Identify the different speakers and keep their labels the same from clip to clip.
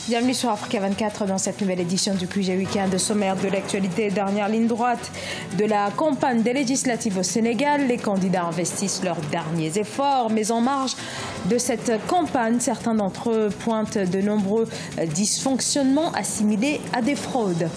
Speaker 1: Bienvenue sur Africa 24 dans cette nouvelle édition du QG Week-end. Sommaire de l'actualité, dernière ligne droite de la campagne des législatives au Sénégal. Les candidats investissent leurs derniers efforts, mais en marge de cette campagne, certains d'entre eux pointent de nombreux dysfonctionnements assimilés à des fraudes.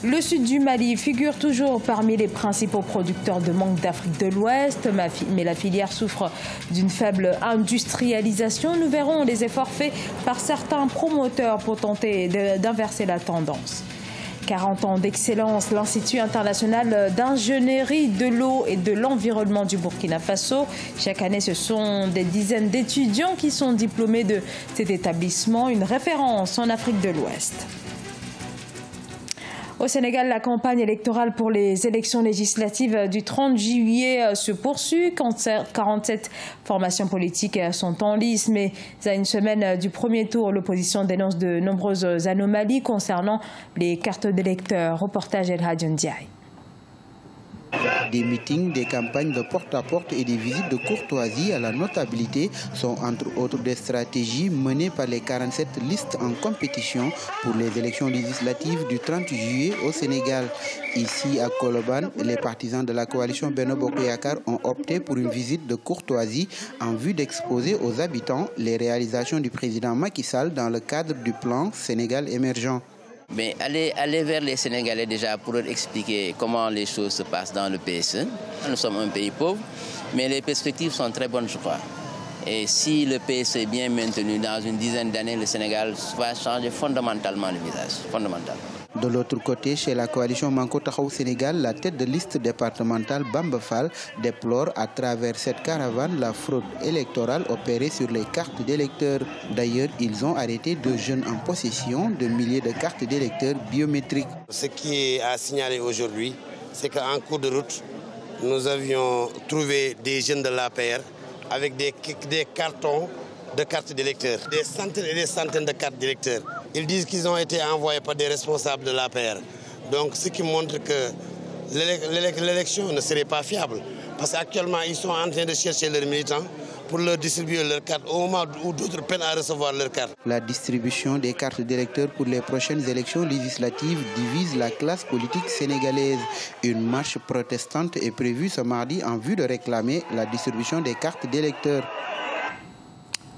Speaker 1: Le sud du Mali figure toujours parmi les principaux producteurs de mangue d'Afrique de l'Ouest, mais la filière souffre d'une faible industrialisation. Nous verrons les efforts faits par certains promoteurs pour tenter d'inverser la tendance. 40 ans d'excellence, l'Institut international d'ingénierie de l'eau et de l'environnement du Burkina Faso. Chaque année, ce sont des dizaines d'étudiants qui sont diplômés de cet établissement, une référence en Afrique de l'Ouest. Au Sénégal, la campagne électorale pour les élections législatives du 30 juillet se poursuit. 47 formations politiques sont en lice, mais à une semaine du premier tour, l'opposition dénonce de nombreuses anomalies concernant les cartes d'électeurs. Reportage El Hadj Ndiaye.
Speaker 2: Des meetings, des campagnes de porte-à-porte et des visites de courtoisie à la notabilité sont entre autres des stratégies menées par les 47 listes en compétition pour les élections législatives du 30 juillet au Sénégal. Ici à Colobane, les partisans de la coalition Benno Bokk Yakaar ont opté pour une visite de courtoisie en vue d'exposer aux habitants les réalisations du président Macky Sall dans le cadre du plan Sénégal émergent.
Speaker 3: Mais aller vers les Sénégalais déjà pour leur expliquer comment les choses se passent dans le PSE. Nous sommes un pays pauvre, mais les perspectives sont très bonnes, je crois. Et si le PSE est bien maintenu dans une dizaine d'années, le Sénégal va changer fondamentalement le visage. Fondamentalement.
Speaker 2: De l'autre côté, chez la coalition Manko Taxawu Sénégal, la tête de liste départementale Bamba Fall déplore à travers cette caravane la fraude électorale opérée sur les cartes d'électeurs. D'ailleurs, ils ont arrêté 2 jeunes en possession de milliers de cartes d'électeurs biométriques.
Speaker 4: Ce qui est à signaler aujourd'hui, c'est qu'en cours de route, nous avions trouvé des jeunes de l'APR avec des cartons de cartes d'électeurs, des centaines et des centaines de cartes d'électeurs. Ils disent qu'ils ont été envoyés par des responsables de l'APR. Donc, ce qui montre que l'élection ne serait pas fiable. Parce qu'actuellement, ils sont en train de chercher leurs militants pour leur distribuer leurs cartes au moment où d'autres peinent à recevoir leurs cartes.
Speaker 2: La distribution des cartes d'électeurs pour les prochaines élections législatives divise la classe politique sénégalaise. Une marche protestante est prévue ce mardi en vue de réclamer la distribution des cartes d'électeurs.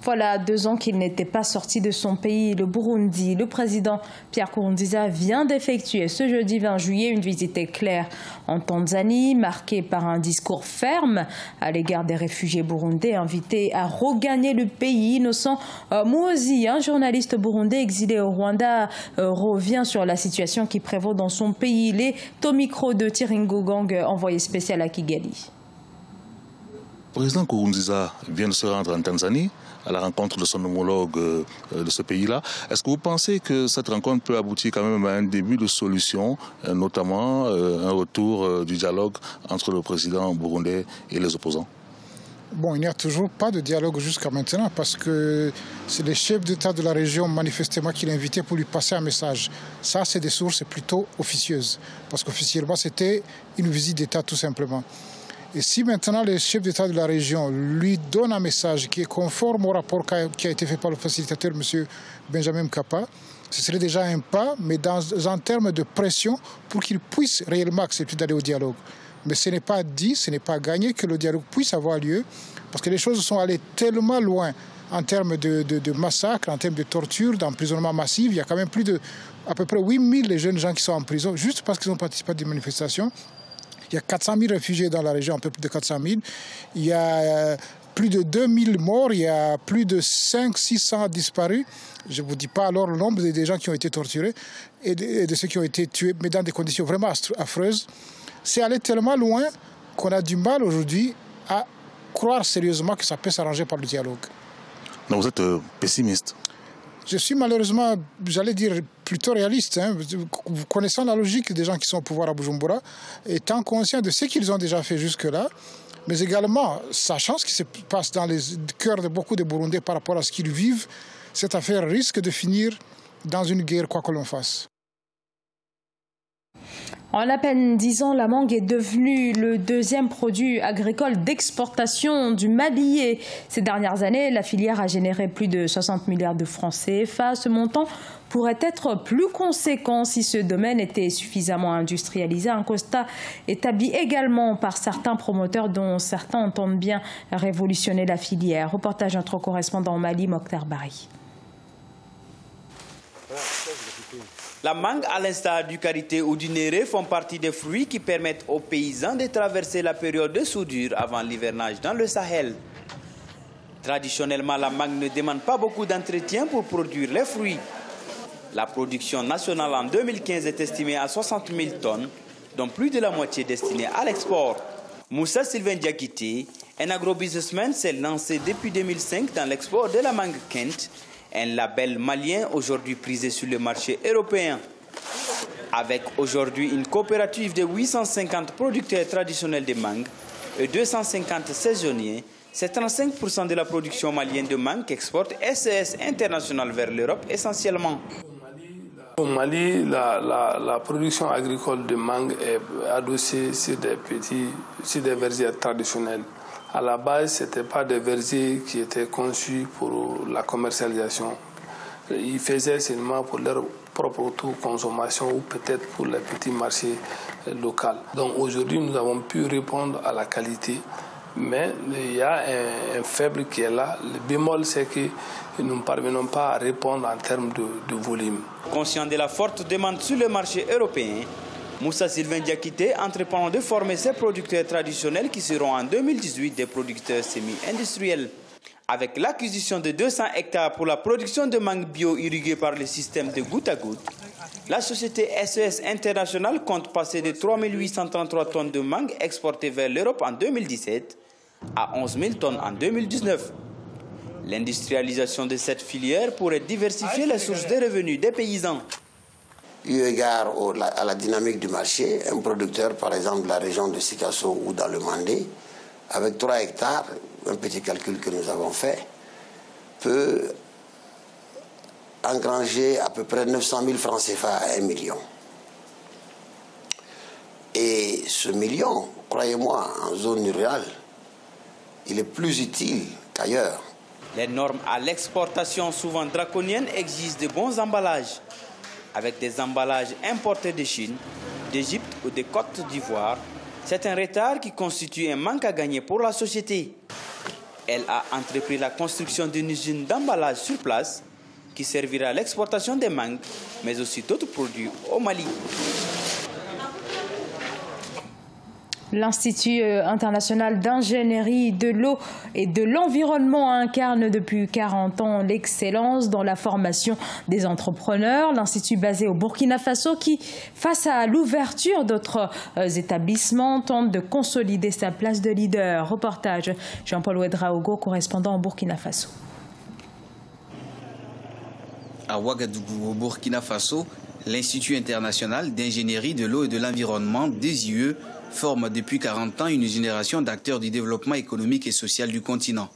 Speaker 1: Voilà 2 ans qu'il n'était pas sorti de son pays, le Burundi. Le président Pierre Nkurunziza vient d'effectuer ce jeudi 20 juillet une visite éclair en Tanzanie, marquée par un discours ferme à l'égard des réfugiés burundais invités à regagner le pays. Innocent Muhoozi, un journaliste burundais exilé au Rwanda, revient sur la situation qui prévaut dans son pays. Il est au micro de Tiringo Gang, envoyé spécial à Kigali.
Speaker 5: Le président Nkurunziza vient de se rendre en Tanzanie à la rencontre de son homologue de ce pays-là. Est-ce que vous pensez que cette rencontre peut aboutir quand même à un début de solution, notamment un retour du dialogue entre le président burundais et les opposants?
Speaker 6: Bon, il n'y a toujours pas de dialogue jusqu'à maintenant parce que c'est le chef d'État de la région manifestement qui l'a invité pour lui passer un message. Ça, c'est des sources plutôt officieuses parce qu'officiellement, c'était une visite d'État tout simplement. Et si maintenant le chef d'État de la région lui donne un message qui est conforme au rapport qui a été fait par le facilitateur, M. Benjamin Mkapa, ce serait déjà un pas, mais en termes de pression pour qu'il puisse réellement accepter d'aller au dialogue. Mais ce n'est pas dit, ce n'est pas gagné que le dialogue puisse avoir lieu, parce que les choses sont allées tellement loin en termes de massacres, en termes de torture, d'emprisonnement massif. Il y a quand même plus de à peu près 8000 jeunes gens qui sont en prison, juste parce qu'ils ont participé à des manifestations. Il y a 400 000 réfugiés dans la région, un peu plus de 400 000. Il y a plus de 2000 morts, il y a plus de 500-600 disparus. Je ne vous dis pas alors le nombre des gens qui ont été torturés et de ceux qui ont été tués, mais dans des conditions vraiment affreuses. C'est allé tellement loin qu'on a du mal aujourd'hui à croire sérieusement que ça peut s'arranger par le dialogue.
Speaker 5: Donc vous êtes pessimiste?
Speaker 6: Je suis malheureusement, j'allais dire, plutôt réaliste. Connaissant la logique des gens qui sont au pouvoir à Bujumbura, étant conscient de ce qu'ils ont déjà fait jusque-là, mais également sachant ce qui se passe dans les cœurs de beaucoup de Burundais par rapport à ce qu'ils vivent, cette affaire risque de finir dans une guerre, quoi que l'on fasse.
Speaker 1: En à peine 10 ans, la mangue est devenue le deuxième produit agricole d'exportation du Mali. Et ces dernières années, la filière a généré plus de 60 milliards de francs CFA. Ce montant pourrait être plus conséquent si ce domaine était suffisamment industrialisé. Un constat établi également par certains promoteurs dont certains entendent bien révolutionner la filière. Reportage notre correspondant au Mali, Mokhtar Bari.
Speaker 7: La mangue, à l'instar du karité ou du néré, font partie des fruits qui permettent aux paysans de traverser la période de soudure avant l'hivernage dans le Sahel. Traditionnellement, la mangue ne demande pas beaucoup d'entretien pour produire les fruits. La production nationale en 2015 est estimée à 60 000 tonnes, dont plus de la moitié destinée à l'export. Moussa Sylvain Diakité, un agrobusinessman, s'est lancé depuis 2005 dans l'export de la mangue Kent, un label malien aujourd'hui prisé sur le marché européen. Avec aujourd'hui une coopérative de 850 producteurs traditionnels de mangue et 250 saisonniers, c'est 35% de la production malienne de mangue qu'exporte SES International vers l'Europe essentiellement.
Speaker 8: Au Mali, la production agricole de mangue est adossée sur des vergers traditionnels. À la base, ce n'étaient pas des vergers qui étaient conçus pour la commercialisation. Ils faisaient seulement pour leur propre autoconsommation ou peut-être pour les petits marchés locaux. Donc aujourd'hui, nous avons pu répondre à la qualité, mais il y a un faible qui est là. Le bémol, c'est que nous ne parvenons pas à répondre en termes de volume.
Speaker 7: Conscient de la forte demande sur le marché européen, Moussa Sylvain Diakité entreprend de former ses producteurs traditionnels qui seront en 2018 des producteurs semi-industriels. Avec l'acquisition de 200 hectares pour la production de mangue bio irriguée par le système de goutte à goutte, la société SES International compte passer de 3 833 tonnes de mangue exportées vers l'Europe en 2017 à 11 000 tonnes en 2019. L'industrialisation de cette filière pourrait diversifier les sources de revenus des paysans.
Speaker 9: Eu égard à la dynamique du marché, un producteur, par exemple, de la région de Sikasso ou dans le Mandé, avec 3 hectares, un petit calcul que nous avons fait, peut engranger à peu près 900 000 francs CFA à 1 million. Et ce million, croyez-moi, en zone rurale, il est plus utile qu'ailleurs.
Speaker 7: Les normes à l'exportation, souvent draconiennes, exigent de bons emballages. Avec des emballages importés de Chine, d'Égypte ou des Côtes d'Ivoire, c'est un retard qui constitue un manque à gagner pour la société. Elle a entrepris la construction d'une usine d'emballage sur place qui servira à l'exportation des mangues, mais aussi d'autres produits au Mali.
Speaker 1: L'Institut international d'ingénierie de l'eau et de l'environnement incarne depuis 40 ans l'excellence dans la formation des entrepreneurs. L'Institut basé au Burkina Faso qui, face à l'ouverture d'autres établissements, tente de consolider sa place de leader. Reportage Jean-Paul Ouedraogo, correspondant au Burkina Faso.
Speaker 10: À Ouagadougou, au Burkina Faso, l'Institut international d'ingénierie de l'eau et de l'environnement, DIE, forme depuis 40 ans une génération d'acteurs du développement économique et social du continent.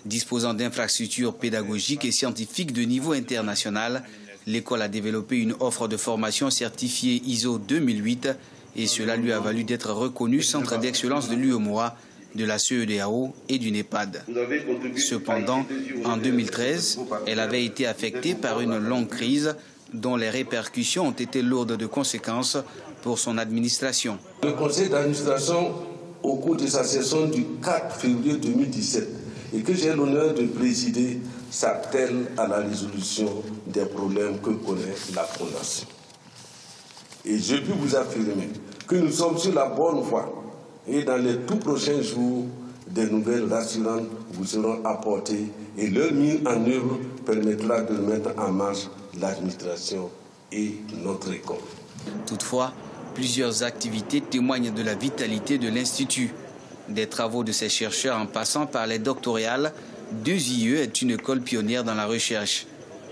Speaker 10: Disposant d'infrastructures pédagogiques et scientifiques de niveau international, l'école a développé une offre de formation certifiée ISO 2008 et cela lui a valu d'être reconnu centre d'excellence de l'UEMOA, de la CEDEAO et du NEPAD. Cependant, en 2013, elle avait été affectée par une longue crise dont les répercussions ont été lourdes de conséquences pour son administration.
Speaker 11: Le conseil d'administration, au cours de sa session du 4 février 2017, et que j'ai l'honneur de présider, s'attelle à la résolution des problèmes que connaît la Fondation. Et je peux vous affirmer que nous sommes sur la bonne voie et dans les tout prochains jours, des nouvelles rassurantes vous seront apportées et leur mise en œuvre permettra de mettre en marche l'administration et notre école.
Speaker 10: Toutefois, plusieurs activités témoignent de la vitalité de l'Institut. Des travaux de ses chercheurs en passant par les doctorales, DIE est une école pionnière dans la recherche.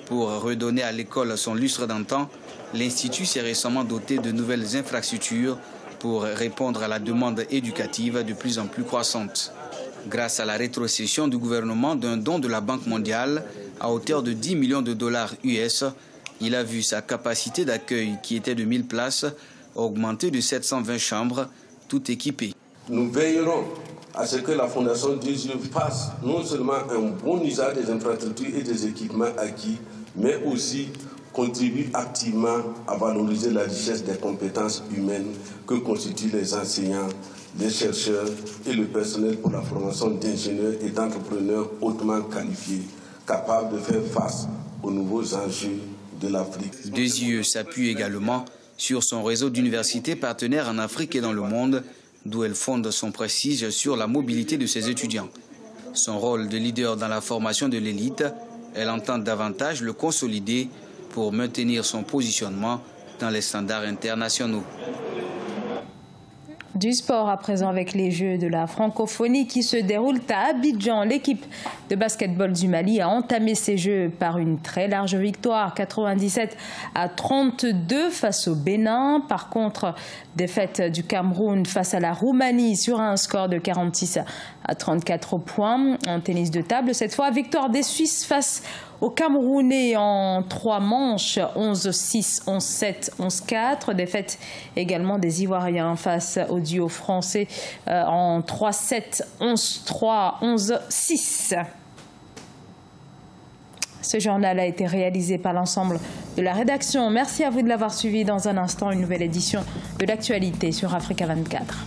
Speaker 10: Pour redonner à l'école son lustre d'antan, l'Institut s'est récemment doté de nouvelles infrastructures pour répondre à la demande éducative de plus en plus croissante. Grâce à la rétrocession du gouvernement d'un don de la Banque mondiale à hauteur de 10 millions de dollars US, il a vu sa capacité d'accueil, qui était de 1000 places, augmenté de 720 chambres, toutes équipées.
Speaker 11: Nous veillerons à ce que la Fondation des yeux fasse non seulement un bon usage des infrastructures et des équipements acquis, mais aussi contribue activement à valoriser la richesse des compétences humaines que constituent les enseignants, les chercheurs et le personnel pour la formation d'ingénieurs et d'entrepreneurs hautement qualifiés, capables de faire face aux nouveaux enjeux de l'Afrique.
Speaker 10: Desieux s'appuie également sur son réseau d'universités partenaires en Afrique et dans le monde, d'où elle fonde son prestige sur la mobilité de ses étudiants. Son rôle de leader dans la formation de l'élite, elle entend davantage le consolider pour maintenir son positionnement dans les standards internationaux.
Speaker 1: Du sport à présent avec les Jeux de la francophonie qui se déroulent à Abidjan. L'équipe de basketball du Mali a entamé ces Jeux par une très large victoire, 97-32 face au Bénin. Par contre, défaite du Cameroun face à la Roumanie sur un score de 46-34 points. En tennis de table, cette fois, victoire des Suisses face aux Camerounais en 3 manches, 11-6, 11-7, 11-4. Défaite également des Ivoiriens face au duo français en 3-7, 11-3, 11-6. Ce journal a été réalisé par l'ensemble de la rédaction. Merci à vous de l'avoir suivi. Dans un instant, une nouvelle édition de l'actualité sur Africa 24.